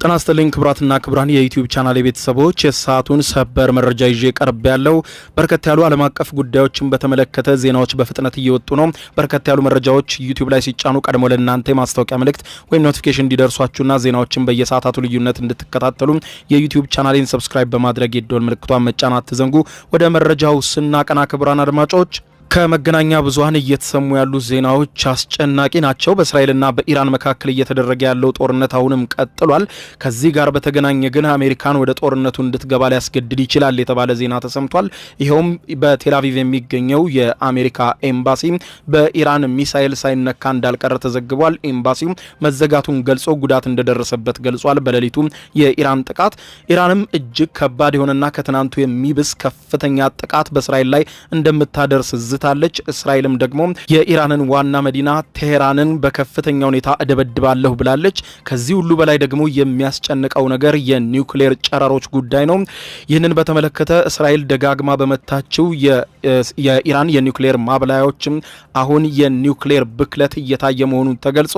ጤና ይስጥልኝ ክብራትና ክብራን የዩቲዩብ ቻናል ቤተሰቦች የሰዓቱን ሰበር መረጃ ይዤ ቀርብ ያለው በርከት ያሉ ዓለም አቀፍ ጉዳዮችን በተመለከተ ዜናዎች በፍጥነት እየወጡ ነው። በርከት ያሉ መረጃዎች ዩቲዩብ ላይ ሲጫኑ ቀድሞ ለእናንተ ማስታወቂያ መልእክት ወይም ኖቲፊኬሽን እንዲደርሷችሁና ዜናዎችን በየሰዓታቱ ልዩነት እንድትከታተሉ የዩቲዩብ ቻናሌን ሰብስክራይብ በማድረግ የደወል ምልክቷን መጫን አትዘንጉ። ወደ መረጃው ስናቀና ክብራን አድማጮች ከመገናኛ ብዙሃን እየተሰሙ ያሉ ዜናዎች አስጨናቂ ናቸው። በእስራኤልና በኢራን መካከል እየተደረገ ያለው ጦርነት አሁንም ቀጥሏል። ከዚህ ጋር በተገናኘ ግን አሜሪካን ወደ ጦርነቱ እንድትገባ ሊያስገድድ ይችላል የተባለ ዜና ተሰምቷል። ይሄውም በቴል አቪቭ የሚገኘው የአሜሪካ ኤምባሲ በኢራን ሚሳኤል ሳይነካ እንዳልቀረ ተዘግቧል። ኤምባሲው መዘጋቱን ገልጾ ጉዳት እንደደረሰበት ገልጿል። በሌሊቱ የኢራን ጥቃት ኢራንም እጅግ ከባድ የሆነና ከትናንቱ የሚብስ ከፍተኛ ጥቃት በእስራኤል ላይ እንደምታደርስ ታለች። እስራኤልም ደግሞ የኢራንን ዋና መዲና ቴሄራንን በከፍተኛ ሁኔታ እደበድባለሁ ብላለች። ከዚህ ሁሉ በላይ ደግሞ የሚያስጨንቀው ነገር የኒውክሌር ጨረሮች ጉዳይ ነው። ይህንን በተመለከተ እስራኤል ደጋግማ በመታችው የኢራን የኒውክሌር ማብላያዎችም አሁን የኒውክሌር ብክለት እየታየ መሆኑን ተገልጾ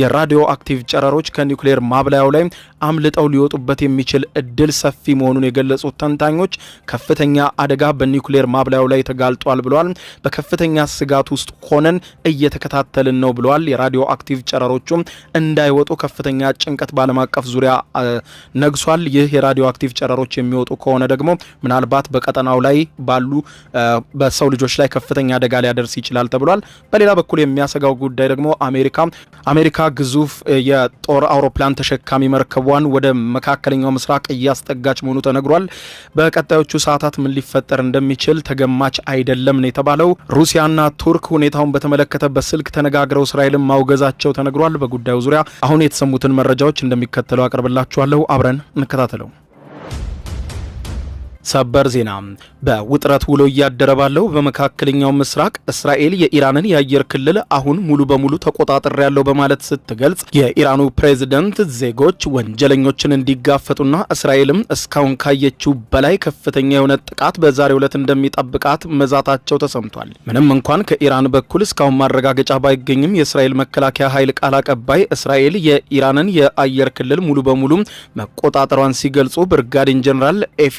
የራዲዮ አክቲቭ ጨረሮች ከኒውክሌር ማብላያው ላይ አምልጠው ሊወጡበት የሚችል እድል ሰፊ መሆኑን የገለጹት ተንታኞች ከፍተኛ አደጋ በኒውክሌር ማብላያው ላይ ተጋልጧል ብለዋል። በከፍተኛ ስጋት ውስጥ ሆነን እየተከታተልን ነው ብለዋል። የራዲዮ አክቲቭ ጨረሮቹ እንዳይወጡ ከፍተኛ ጭንቀት በዓለም አቀፍ ዙሪያ ነግሷል። ይህ የራዲዮ አክቲቭ ጨረሮች የሚወጡ ከሆነ ደግሞ ምናልባት በቀጠናው ላይ ባሉ በሰው ልጆች ላይ ከፍተኛ አደጋ ሊያደርስ ይችላል ተብሏል። በሌላ በኩል የሚያሰጋው ጉዳይ ደግሞ አሜሪካ ግዙፍ የጦር አውሮፕላን ተሸካሚ መርከቧን ወደ መካከለኛው ምስራቅ እያስጠጋች መሆኑ ተነግሯል። በቀጣዮቹ ሰዓታት ምን ሊፈጠር እንደሚችል ተገማች አይደለም ነው የተባለው። ሩሲያና ቱርክ ሁኔታውን በተመለከተ በስልክ ተነጋግረው እስራኤልን ማውገዛቸው ተነግሯል። በጉዳዩ ዙሪያ አሁን የተሰሙትን መረጃዎች እንደሚከተለው አቀርብላችኋለሁ። አብረን እንከታተለው። ሰበር ዜና በውጥረት ውሎ እያደረ ባለው በመካከለኛው ምስራቅ እስራኤል የኢራንን የአየር ክልል አሁን ሙሉ በሙሉ ተቆጣጥሬያለሁ በማለት ስትገልጽ የኢራኑ ፕሬዝዳንት ዜጎች ወንጀለኞችን እንዲጋፈጡና እስራኤልም እስካሁን ካየችው በላይ ከፍተኛ የሆነ ጥቃት በዛሬው ዕለት እንደሚጠብቃት መዛታቸው ተሰምቷል። ምንም እንኳን ከኢራን በኩል እስካሁን ማረጋገጫ ባይገኝም የእስራኤል መከላከያ ኃይል ቃል አቀባይ እስራኤል የኢራንን የአየር ክልል ሙሉ በሙሉ መቆጣጠሯን ሲገልጹ ብርጋዴር ጀነራል ኤፊ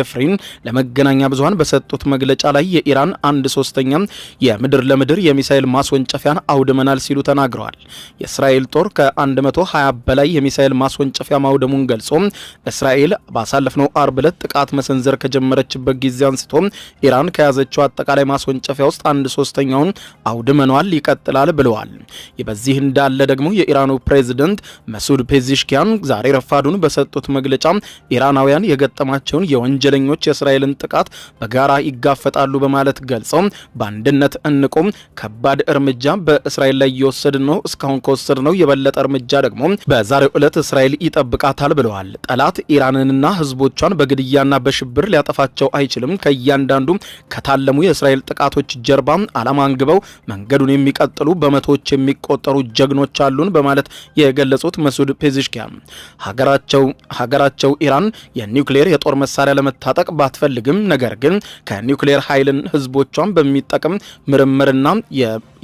ፍሪን ለመገናኛ ብዙሃን በሰጡት መግለጫ ላይ የኢራን 1/3 የምድር ለምድር የሚሳኤል ማስወንጨፊያን አውድመናል ሲሉ ተናግረዋል። የእስራኤል ጦር ከ120 በላይ የሚሳኤል ማስወንጨፊያ ማውደሙን ገልጾ እስራኤል ባሳለፍነው አርብ ዕለት ጥቃት መሰንዘር ከጀመረችበት ጊዜ አንስቶ ኢራን ከያዘችው አጠቃላይ ማስወንጨፊያ ውስጥ 1/3ኛውን አውድመናል ይቀጥላል ብለዋል። በዚህ እንዳለ ደግሞ የኢራኑ ፕሬዝዳንት መሱድ ፔዚሽኪያን ዛሬ ረፋዱን በሰጡት መግለጫ ኢራናውያን የገጠማቸውን የወንጀለኞች የእስራኤልን ጥቃት በጋራ ይጋፈጣሉ በማለት ገልጸው በአንድነት እንቆም፣ ከባድ እርምጃ በእስራኤል ላይ እየወሰድን ነው፣ እስካሁን ከወሰድነው የበለጠ እርምጃ ደግሞ በዛሬው ዕለት እስራኤል ይጠብቃታል ብለዋል። ጠላት ኢራንንና ህዝቦቿን በግድያና በሽብር ሊያጠፋቸው አይችልም። ከእያንዳንዱ ከታለሙ የእስራኤል ጥቃቶች ጀርባ ዓላማ አንግበው መንገዱን የሚቀጥሉ በመቶዎች የሚቆጠሩ ጀግኖች አሉን በማለት የገለጹት መሱድ ፔዚሽኪያን ሀገራቸው ኢራን የኒውክሌር የጦር መሳሪያ ለመታጠቅ ባትፈልግም ነገር ግን ከኒውክሌር ኃይልን ህዝቦቿን በሚጠቅም ምርምርና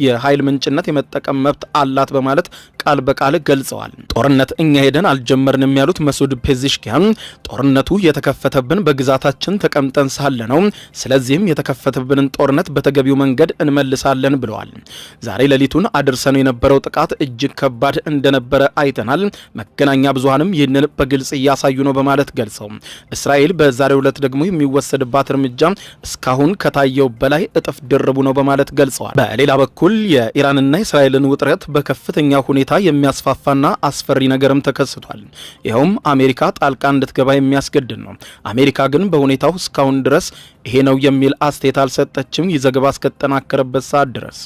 የኃይል ምንጭነት የመጠቀም መብት አላት በማለት ቃል በቃል ገልጸዋል። ጦርነት እኛ ሄደን አልጀመርንም ያሉት መሱድ ፔዚሽኪያን ጦርነቱ የተከፈተብን በግዛታችን ተቀምጠን ሳለ ነው። ስለዚህም የተከፈተብንን ጦርነት በተገቢው መንገድ እንመልሳለን ብለዋል። ዛሬ ሌሊቱን አድርሰነው የነበረው ጥቃት እጅግ ከባድ እንደነበረ አይተናል። መገናኛ ብዙሃንም ይህንን በግልጽ እያሳዩ ነው በማለት ገልጸው እስራኤል በዛሬው ዕለት ደግሞ የሚወሰድባት እርምጃ እስካሁን ከታየው በላይ እጥፍ ድርቡ ነው በማለት ገልጸዋል። በሌላ በኩል የኢራንና እስራኤልን ውጥረት በከፍተኛ ሁኔታ የሚያስፋፋና አስፈሪ ነገርም ተከስቷል። ይኸውም አሜሪካ ጣልቃ እንድትገባ የሚያስገድድ ነው። አሜሪካ ግን በሁኔታው እስካሁን ድረስ ይሄ ነው የሚል አስተያየት አልሰጠችም። ይዘገባ እስከተጠናከረበት ሰዓት ድረስ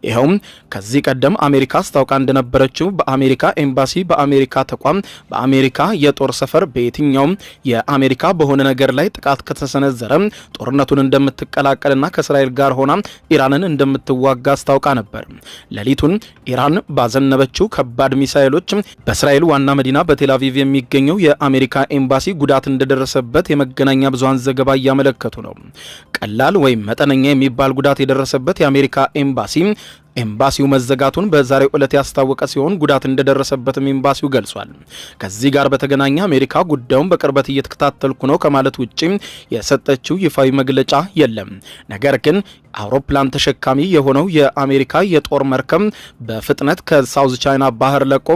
ይኸውም ከዚህ ቀደም አሜሪካ አስታውቃ እንደነበረችው በአሜሪካ ኤምባሲ፣ በአሜሪካ ተቋም፣ በአሜሪካ የጦር ሰፈር በየትኛውም የአሜሪካ በሆነ ነገር ላይ ጥቃት ከተሰነዘረ ጦርነቱን እንደምትቀላቀልና ከእስራኤል ጋር ሆና ኢራንን እንደምትዋጋ አስታውቃ ነበር። ሌሊቱን ኢራን ባዘነበችው ከባድ ሚሳኤሎች በእስራኤል ዋና መዲና በቴል አቪቭ የሚገኘው የአሜሪካ ኤምባሲ ጉዳት እንደደረሰበት የመገናኛ ብዙሃን ዘገባ እያመለከቱ ነው። ቀላል ወይም መጠነኛ የሚባል ጉዳት የደረሰበት የአሜሪካ ኤምባሲው መዘጋቱን በዛሬው ዕለት ያስታወቀ ሲሆን ጉዳት እንደደረሰበትም ኤምባሲው ገልጿል። ከዚህ ጋር በተገናኘ አሜሪካ ጉዳዩን በቅርበት እየተከታተልኩ ነው ከማለት ውጪ የሰጠችው ይፋዊ መግለጫ የለም። ነገር ግን አውሮፕላን ተሸካሚ የሆነው የአሜሪካ የጦር መርከብ በፍጥነት ከሳውዝ ቻይና ባህር ለቆ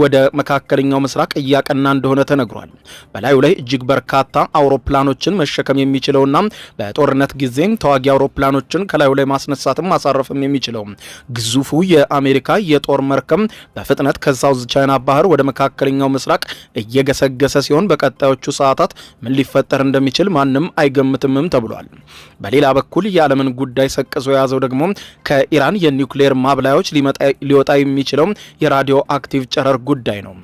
ወደ መካከለኛው ምስራቅ እያቀና እንደሆነ ተነግሯል። በላዩ ላይ እጅግ በርካታ አውሮፕላኖችን መሸከም የሚችለውና በጦርነት ጊዜም ተዋጊ አውሮፕላኖችን ከላዩ ላይ ማስነሳትም ማሳረፍም የሚችለው ግዙፉ የአሜሪካ የጦር መርከብ በፍጥነት ከሳውዝ ቻይና ባህር ወደ መካከለኛው ምስራቅ እየገሰገሰ ሲሆን በቀጣዮቹ ሰዓታት ምን ሊፈጠር እንደሚችል ማንም አይገምትምም ተብሏል። በሌላ በኩል የዓለምን ጉዳይ ሰቅዞ የያዘው ደግሞ ከኢራን የኒውክሌር ማብላዮች ሊወጣ የሚችለው የራዲዮ አክቲቭ ጨረር ጉዳይ ነው።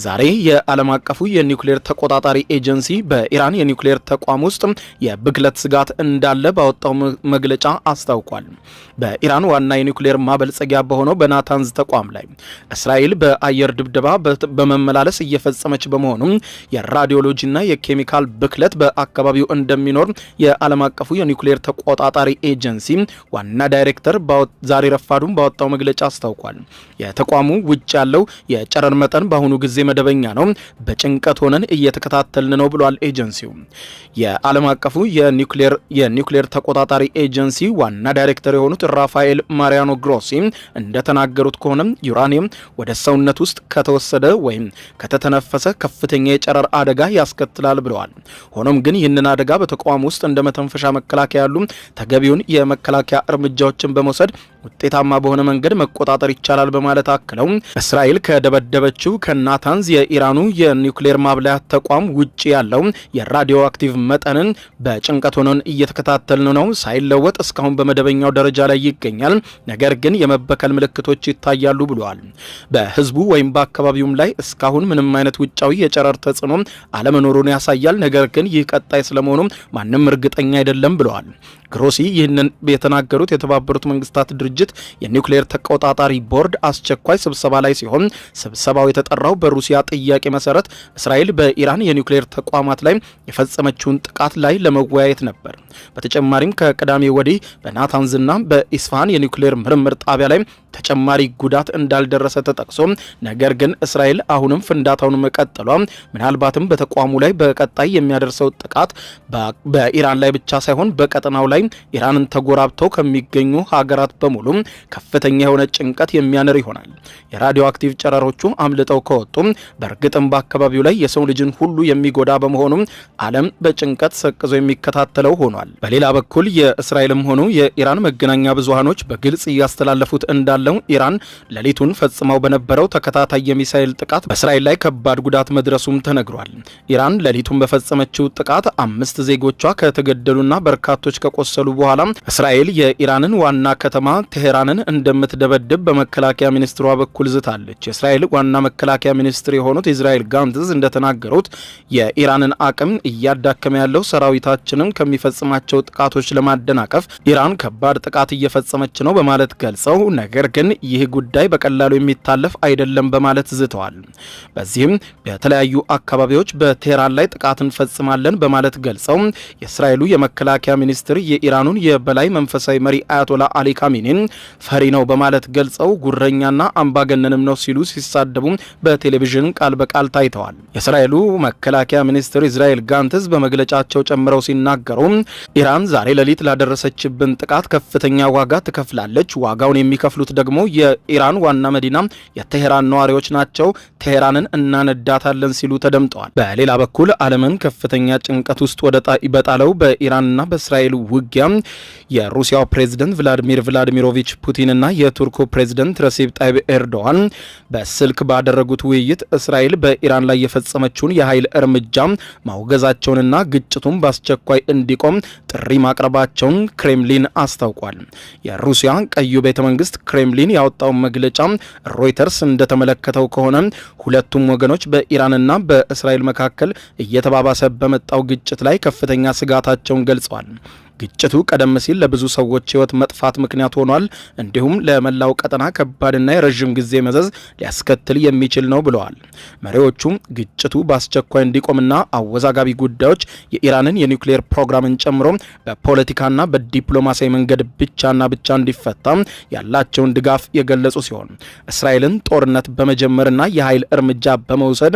ዛሬ የዓለም አቀፉ የኒውክሌር ተቆጣጣሪ ኤጀንሲ በኢራን የኒውክሌር ተቋም ውስጥ የብክለት ስጋት እንዳለ ባወጣው መግለጫ አስታውቋል። በኢራን ዋና የኒውክሌር ማበልጸጊያ በሆነው በናታንዝ ተቋም ላይ እስራኤል በአየር ድብደባ በመመላለስ እየፈጸመች በመሆኑ የራዲዮሎጂና የኬሚካል ብክለት በአካባቢው እንደሚኖር የዓለም አቀፉ የኒውክሌር ተቆጣጣሪ ኤጀንሲ ዋና ዳይሬክተር ዛሬ ረፋዱን ባወጣው መግለጫ አስታውቋል። የተቋሙ ውጭ ያለው የጨረር መጠን በአሁኑ ጊዜ መደበኛ ነው፣ በጭንቀት ሆነን እየተከታተልን ነው ብሏል ኤጀንሲው። የዓለም አቀፉ የኒውክሌር ተቆጣጣሪ ኤጀንሲ ዋና ዳይሬክተር የሆኑት ራፋኤል ማሪያኖ ግሮሲ እንደተናገሩት ከሆነ ዩራኒየም ወደ ሰውነት ውስጥ ከተወሰደ ወይም ከተተነፈሰ ከፍተኛ የጨረር አደጋ ያስከትላል ብለዋል። ሆኖም ግን ይህንን አደጋ በተቋም ውስጥ እንደ መተንፈሻ መከላከያ ያሉ ተገቢውን የመከላከያ እርምጃዎችን በመውሰድ ውጤታማ በሆነ መንገድ መቆጣጠር ይቻላል በማለት አክለው እስራኤል ከደበደበችው ከናታንዝ የኢራኑ የኒውክሌር ማብላያ ተቋም ውጪ ያለው የራዲዮ አክቲቭ መጠንን በጭንቀት ሆነን እየተከታተልን ነው፣ ሳይለወጥ እስካሁን በመደበኛው ደረጃ ላይ ይገኛል፣ ነገር ግን የመበከል ምልክቶች ይታያሉ ብለዋል። በህዝቡ ወይም በአካባቢውም ላይ እስካሁን ምንም አይነት ውጫዊ የጨረር ተጽዕኖ አለመኖሩን ያሳያል፣ ነገር ግን ይህ ቀጣይ ስለመሆኑ ማንም እርግጠኛ አይደለም ብለዋል። ግሮሲ ይህንን የተናገሩት የተባበሩት መንግስታት ድርጅት የኒውክሌር ተቆጣጣሪ ቦርድ አስቸኳይ ስብሰባ ላይ ሲሆን ስብሰባው የተጠራው በሩሲያ ጥያቄ መሰረት እስራኤል በኢራን የኒውክሌር ተቋማት ላይ የፈጸመችውን ጥቃት ላይ ለመወያየት ነበር። በተጨማሪም ከቅዳሜ ወዲህ በናታንዝና በኢስፋሃን የኒውክሌር ምርምር ጣቢያ ላይ ተጨማሪ ጉዳት እንዳልደረሰ ተጠቅሶ ነገር ግን እስራኤል አሁንም ፍንዳታውን መቀጠሏ ምናልባትም በተቋሙ ላይ በቀጣይ የሚያደርሰው ጥቃት በኢራን ላይ ብቻ ሳይሆን በቀጠናው ላይ ኢራንን ተጎራብተው ከሚገኙ ሀገራት በሙሉ ከፍተኛ የሆነ ጭንቀት የሚያነር ይሆናል። የራዲዮ አክቲቭ ጨረሮቹ አምልጠው ከወጡ በእርግጥም በአካባቢው ላይ የሰው ልጅን ሁሉ የሚጎዳ በመሆኑ ዓለም በጭንቀት ሰቅዞ የሚከታተለው ሆኗል። በሌላ በኩል የእስራኤልም ሆኑ የኢራን መገናኛ ብዙሃኖች በግልጽ እያስተላለፉት እንዳለው ኢራን ሌሊቱን ፈጽመው በነበረው ተከታታይ የሚሳኤል ጥቃት በእስራኤል ላይ ከባድ ጉዳት መድረሱም ተነግሯል። ኢራን ሌሊቱን በፈጸመችው ጥቃት 5 ዜጎቿ ከተገደሉና በርካቶች ከቆሰሉ በኋላ እስራኤል የኢራንን ዋና ከተማ ቴሄራንን እንደምትደበድብ በመከላከያ ሚኒስትሯ በኩል ዝታለች። የእስራኤል ዋና መከላከያ ሚኒስትር የሆኑት ኢዝራኤል ጋንትዝ እንደተናገሩት የኢራንን አቅም እያዳከመ ያለው ሰራዊታችንን ከሚፈጽማቸው ጥቃቶች ለማደናቀፍ ኢራን ከባድ ጥቃት እየፈጸመች ነው በማለት ገልጸው ነገር ግን ይህ ጉዳይ በቀላሉ የሚታለፍ አይደለም በማለት ዝተዋል። በዚህም በተለያዩ አካባቢዎች በቴሄራን ላይ ጥቃት እንፈጽማለን በማለት ገልጸው የእስራኤሉ የመከላከያ ሚኒስትር የኢራኑን የበላይ መንፈሳዊ መሪ አያቶላ አሊ ካሚኒን ፈሪ ነው በማለት ገልጸው ጉረኛና አምባገነንም ነው ሲሉ ሲሳደቡ በቴሌቪዥን ቃል በቃል ታይተዋል። የእስራኤሉ መከላከያ ሚኒስትር ኢዝራኤል ጋንትዝ በመግለጫቸው ጨምረው ሲናገሩ ኢራን ዛሬ ሌሊት ላደረሰችብን ጥቃት ከፍተኛ ዋጋ ትከፍላለች፣ ዋጋውን የሚከፍሉት ደግሞ የኢራን ዋና መዲና የቴሄራን ነዋሪዎች ናቸው፣ ቴሄራንን እናነዳታለን ሲሉ ተደምጠዋል። በሌላ በኩል ዓለምን ከፍተኛ ጭንቀት ውስጥ በጣለው በኢራንና በእስራኤል ውጊያ የሩሲያው ፕሬዝዳንት ቭላዲሚሮቪች ፑቲንና የቱርኩ ፕሬዝዳንት ረሲብ ጣይብ ኤርዶዋን በስልክ ባደረጉት ውይይት እስራኤል በኢራን ላይ የፈጸመችውን የኃይል እርምጃ ማውገዛቸውንና ግጭቱን በአስቸኳይ እንዲቆም ጥሪ ማቅረባቸውን ክሬምሊን አስታውቋል። የሩሲያ ቀዩ ቤተ መንግስት ክሬምሊን ያወጣው መግለጫ ሮይተርስ እንደተመለከተው ከሆነ ሁለቱም ወገኖች በኢራንና በእስራኤል መካከል እየተባባሰ በመጣው ግጭት ላይ ከፍተኛ ስጋታቸውን ገልጸዋል። ግጭቱ ቀደም ሲል ለብዙ ሰዎች ሕይወት መጥፋት ምክንያት ሆኗል፣ እንዲሁም ለመላው ቀጠና ከባድና የረዥም ጊዜ መዘዝ ሊያስከትል የሚችል ነው ብለዋል። መሪዎቹም ግጭቱ በአስቸኳይ እንዲቆምና አወዛጋቢ ጉዳዮች የኢራንን የኒውክሌር ፕሮግራምን ጨምሮ በፖለቲካና በዲፕሎማሲያዊ መንገድ ብቻና ብቻ እንዲፈታ ያላቸውን ድጋፍ የገለጹ ሲሆን እስራኤልን ጦርነት በመጀመርና የኃይል እርምጃ በመውሰድ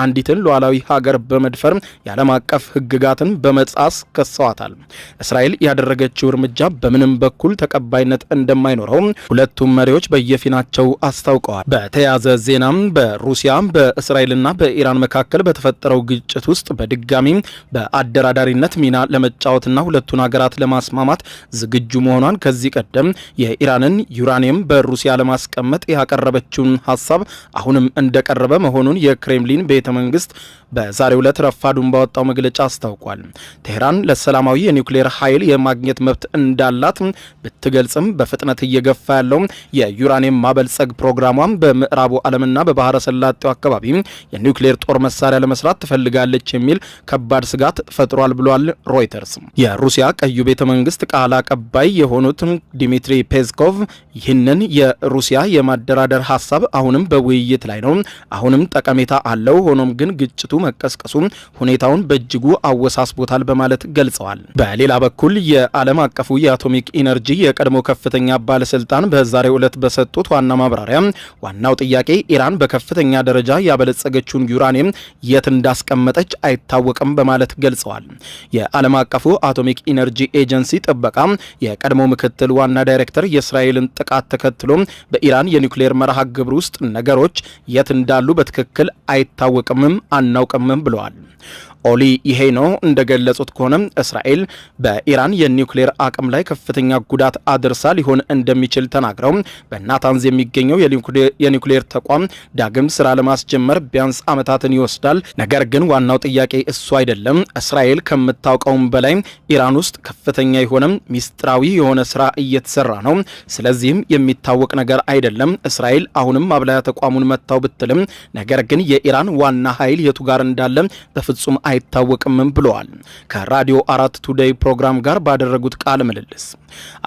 አንዲትን ሉዓላዊ ሀገር በመድፈር የዓለም አቀፍ ሕግጋትን በመጣስ ከሰዋታል። እስራኤል ያደረገችው እርምጃ በምንም በኩል ተቀባይነት እንደማይኖረው ሁለቱም መሪዎች በየፊናቸው አስታውቀዋል። በተያያዘ ዜናም በሩሲያ በእስራኤልና በኢራን መካከል በተፈጠረው ግጭት ውስጥ በድጋሚ በአደራዳሪነት ሚና ለመጫወትና ሁለቱን ሀገራት ለማስማማት ዝግጁ መሆኗን ከዚህ ቀደም የኢራንን ዩራኒየም በሩሲያ ለማስቀመጥ ያቀረበችውን ሀሳብ አሁንም እንደቀረበ መሆኑን የክሬምሊን ቤተ መንግስት በዛሬው ዕለት ረፋዱን ባወጣው መግለጫ አስታውቋል። ቴህራን ለሰላማዊ የኒውክሌር ኃይል የማግኘት መብት እንዳላት ብትገልጽም በፍጥነት እየገፋ ያለው የዩራኒየም ማበልጸግ ፕሮግራሟን በምዕራቡ ዓለምና በባህረ ሰላጤው አካባቢ የኒውክሌር ጦር መሳሪያ ለመስራት ትፈልጋለች የሚል ከባድ ስጋት ፈጥሯል ብሏል ሮይተርስ። የሩሲያ ቀዩ ቤተ መንግስት ቃል አቀባይ የሆኑት ዲሚትሪ ፔስኮቭ ይህንን የሩሲያ የማደራደር ሀሳብ አሁንም በውይይት ላይ ነው፣ አሁንም ጠቀሜታ አለው፣ ሆኖም ግን ግጭቱ መቀስቀሱ ሁኔታውን በእጅጉ አወሳስቦታል በማለት ገልጸዋል። በሌላ በኩል የዓለም አቀፉ የአቶሚክ ኢነርጂ የቀድሞ ከፍተኛ ባለስልጣን በዛሬው ዕለት በሰጡት ዋና ማብራሪያ ዋናው ጥያቄ ኢራን በከፍተኛ ደረጃ ያበለጸገችውን ዩራኒየም የት እንዳስቀመጠች አይታወቅም በማለት ገልጸዋል። የዓለም አቀፉ አቶሚክ ኢነርጂ ኤጀንሲ ጥበቃ የቀድሞ ምክትል ዋና ዳይሬክተር የእስራኤልን ጥቃት ተከትሎ በኢራን የኒውክሌር መርሃ ግብር ውስጥ ነገሮች የት እንዳሉ በትክክል አይታወቅምም አናውቅምም ብለዋል። ኦሊ ይሄ ነው እንደገለጹት ከሆነ እስራኤል በኢራን የኒውክሌር አቅም ላይ ከፍተኛ ጉዳት አድርሳ ሊሆን እንደሚችል ተናግረው በናታንዝ የሚገኘው የኒውክሌር ተቋም ዳግም ስራ ለማስጀመር ቢያንስ ዓመታትን ይወስዳል። ነገር ግን ዋናው ጥያቄ እሱ አይደለም። እስራኤል ከምታውቀውም በላይ ኢራን ውስጥ ከፍተኛ የሆነ ሚስጥራዊ የሆነ ስራ እየተሰራ ነው። ስለዚህም የሚታወቅ ነገር አይደለም። እስራኤል አሁንም ማብላያ ተቋሙን መታው ብትልም ነገር ግን የኢራን ዋና ኃይል የቱ ጋር እንዳለ በፍጹም አይታወቅም ብለዋል። ከራዲዮ 4 ቱዴይ ፕሮግራም ጋር ባደረጉት ቃለ ምልልስ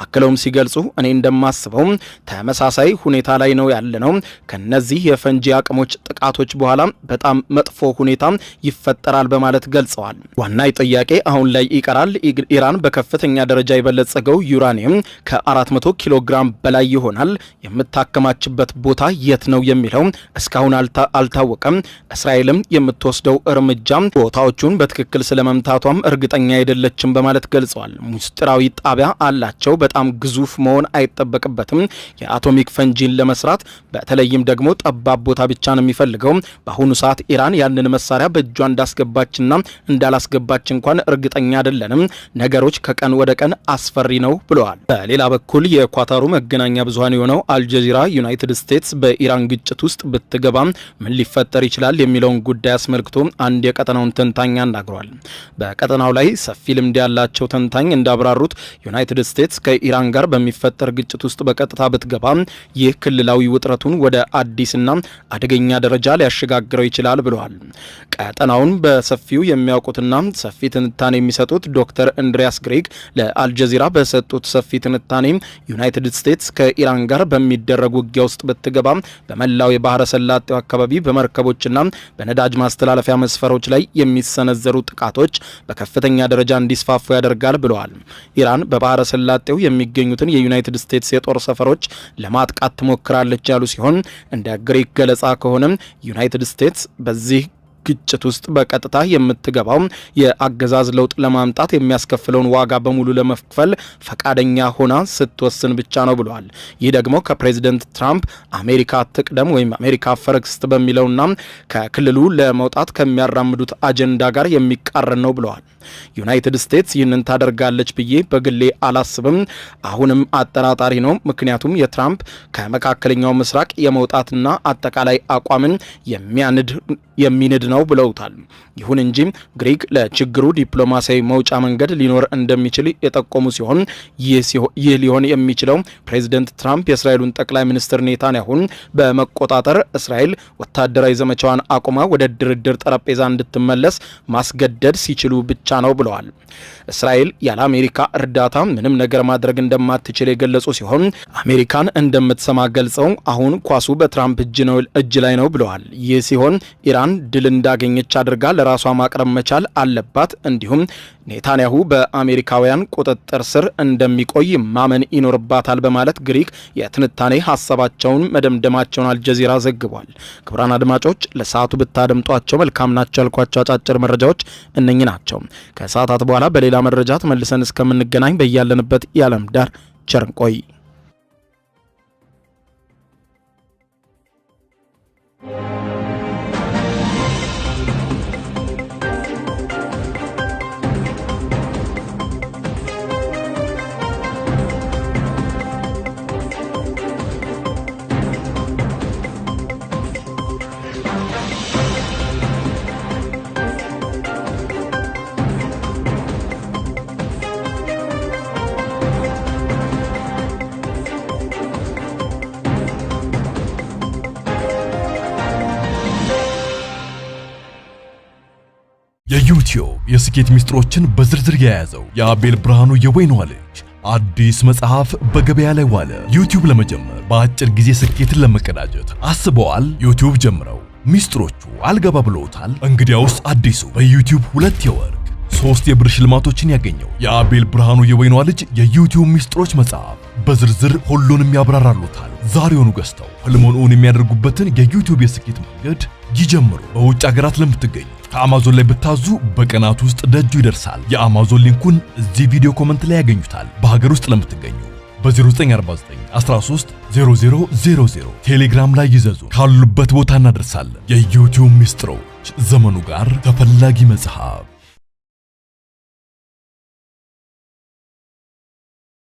አክለውም ሲገልጹ እኔ እንደማስበው ተመሳሳይ ሁኔታ ላይ ነው ያለነው። ከነዚህ የፈንጂ አቅሞች ጥቃቶች በኋላ በጣም መጥፎ ሁኔታ ይፈጠራል በማለት ገልጸዋል። ዋና ጥያቄ አሁን ላይ ይቀራል። ኢራን በከፍተኛ ደረጃ የበለጸገው ዩራኒየም ከ400 ኪሎ ግራም በላይ ይሆናል። የምታከማችበት ቦታ የት ነው የሚለው እስካሁን አልታወቀም። እስራኤልም የምትወስደው እርምጃ ቦታዎቹን በትክክል ስለመምታቷም እርግጠኛ አይደለችም በማለት ገልጸዋል። ምስጢራዊ ጣቢያ አላቸው። በጣም ግዙፍ መሆን አይጠበቅበትም። የአቶሚክ ፈንጂን ለመስራት በተለይም ደግሞ ጠባብ ቦታ ብቻ ነው የሚፈልገው። በአሁኑ ሰዓት ኢራን ያንን መሳሪያ በእጇ እንዳስገባችና እንዳላስገባች እንኳን እርግጠኛ አይደለንም። ነገሮች ከቀን ወደ ቀን አስፈሪ ነው ብለዋል። በሌላ በኩል የኳታሩ መገናኛ ብዙሃን የሆነው አልጀዚራ ዩናይትድ ስቴትስ በኢራን ግጭት ውስጥ ብትገባ ምን ሊፈጠር ይችላል የሚለውን ጉዳይ አስመልክቶ አንድ የቀጠናውን ተንታኝ አናግሯል። በቀጠናው ላይ ሰፊ ልምድ ያላቸው ተንታኝ እንዳብራሩት ዩናይትድ ስቴትስ ከኢራን ጋር በሚፈጠር ግጭት ውስጥ በቀጥታ ብትገባ ይህ ክልላዊ ውጥረቱን ወደ አዲስና አደገኛ ደረጃ ሊያሸጋግረው ይችላል ብለዋል። ቀጠናውን በሰፊው የሚያውቁትና ሰፊ ትንታኔ የሚሰጡት ዶክተር እንድሪያስ ግሬግ ለአልጀዚራ በሰጡት ሰፊ ትንታኔ ዩናይትድ ስቴትስ ከኢራን ጋር በሚደረግ ውጊያ ውስጥ ብትገባ በመላው የባህረ ሰላጤው አካባቢ በመርከቦችና በነዳጅ ማስተላለፊያ መስፈሮች ላይ የሚሰነዘሩ ጥቃቶች በከፍተኛ ደረጃ እንዲስፋፉ ያደርጋል ብለዋል። ኢራን በባህረ ሰላጤው የሚገኙትን የዩናይትድ ስቴትስ የጦር ሰፈሮች ለማጥቃት ትሞክራለች ያሉ ሲሆን እንደ ግሪክ ገለጻ ከሆነ ዩናይትድ ስቴትስ በዚህ ግጭት ውስጥ በቀጥታ የምትገባው የአገዛዝ ለውጥ ለማምጣት የሚያስከፍለውን ዋጋ በሙሉ ለመክፈል ፈቃደኛ ሆና ስትወስን ብቻ ነው ብለዋል። ይህ ደግሞ ከፕሬዚደንት ትራምፕ አሜሪካ ትቅደም ወይም አሜሪካ ፈርስት በሚለውና ከክልሉ ለመውጣት ከሚያራምዱት አጀንዳ ጋር የሚቃረን ነው ብለዋል። ዩናይትድ ስቴትስ ይህንን ታደርጋለች ብዬ በግሌ አላስብም። አሁንም አጠራጣሪ ነው። ምክንያቱም የትራምፕ ከመካከለኛው ምስራቅ የመውጣትና አጠቃላይ አቋምን የሚንድ ነው ነው ብለውታል። ይሁን እንጂ ግሪክ ለችግሩ ዲፕሎማሲያዊ መውጫ መንገድ ሊኖር እንደሚችል የጠቆሙ ሲሆን ይህ ሊሆን የሚችለው ፕሬዚደንት ትራምፕ የእስራኤሉን ጠቅላይ ሚኒስትር ኔታንያሁን በመቆጣጠር እስራኤል ወታደራዊ ዘመቻዋን አቁማ ወደ ድርድር ጠረጴዛ እንድትመለስ ማስገደድ ሲችሉ ብቻ ነው ብለዋል። እስራኤል ያለ አሜሪካ እርዳታ ምንም ነገር ማድረግ እንደማትችል የገለጹ ሲሆን አሜሪካን እንደምትሰማ ገልጸው አሁን ኳሱ በትራምፕ እጅ ላይ ነው ብለዋል። ይህ ሲሆን ኢራን ድል እንዳገኘች አድርጋ ለራሷ ማቅረብ መቻል አለባት፣ እንዲሁም ኔታንያሁ በአሜሪካውያን ቁጥጥር ስር እንደሚቆይ ማመን ይኖርባታል በማለት ግሪክ የትንታኔ ሀሳባቸውን መደምደማቸውን አልጀዚራ ዘግቧል። ክቡራን አድማጮች ለሰዓቱ ብታደምጧቸው መልካም ናቸው ያልኳቸው አጫጭር መረጃዎች እነኚህ ናቸው። ከሰዓታት በኋላ በሌላ መረጃ ተመልሰን እስከምንገናኝ በያለንበት የዓለም ዳር ቸር እንቆይ። የዩቲዩብ የስኬት ሚስጥሮችን በዝርዝር የያዘው የአቤል ብርሃኑ የወይኗ ልጅ አዲስ መጽሐፍ በገበያ ላይ ዋለ። ዩቲዩብ ለመጀመር በአጭር ጊዜ ስኬትን ለመቀዳጀት አስበዋል? ዩቲዩብ ጀምረው ሚስጥሮቹ አልገባ ብለውታል? እንግዲያውስ አዲሱ በዩቲዩብ 2 የወርቅ 3 የብር ሽልማቶችን ያገኘው የአቤል ብርሃኑ የወይኗ ልጅ የዩቲዩብ ሚስጥሮች መጽሐፍ በዝርዝር ሁሉንም ያብራራሉታል። ዛሬውኑ ገዝተው ህልሞን የሚያደርጉበትን የዩቲዩብ የስኬት መንገድ ይጀምሩ። በውጭ ሀገራት ለምትገኙ ከአማዞን ላይ ብታዙ በቀናት ውስጥ ደጁ ይደርሳል። የአማዞን ሊንኩን እዚህ ቪዲዮ ኮሜንት ላይ ያገኙታል። በሀገር ውስጥ ለምትገኙ በ0949 13 0000 ቴሌግራም ላይ ይዘዙ። ካሉበት ቦታ እናደርሳለን። የዩቲዩብ ሚስጥሮች ዘመኑ ጋር ተፈላጊ መጽሐፍ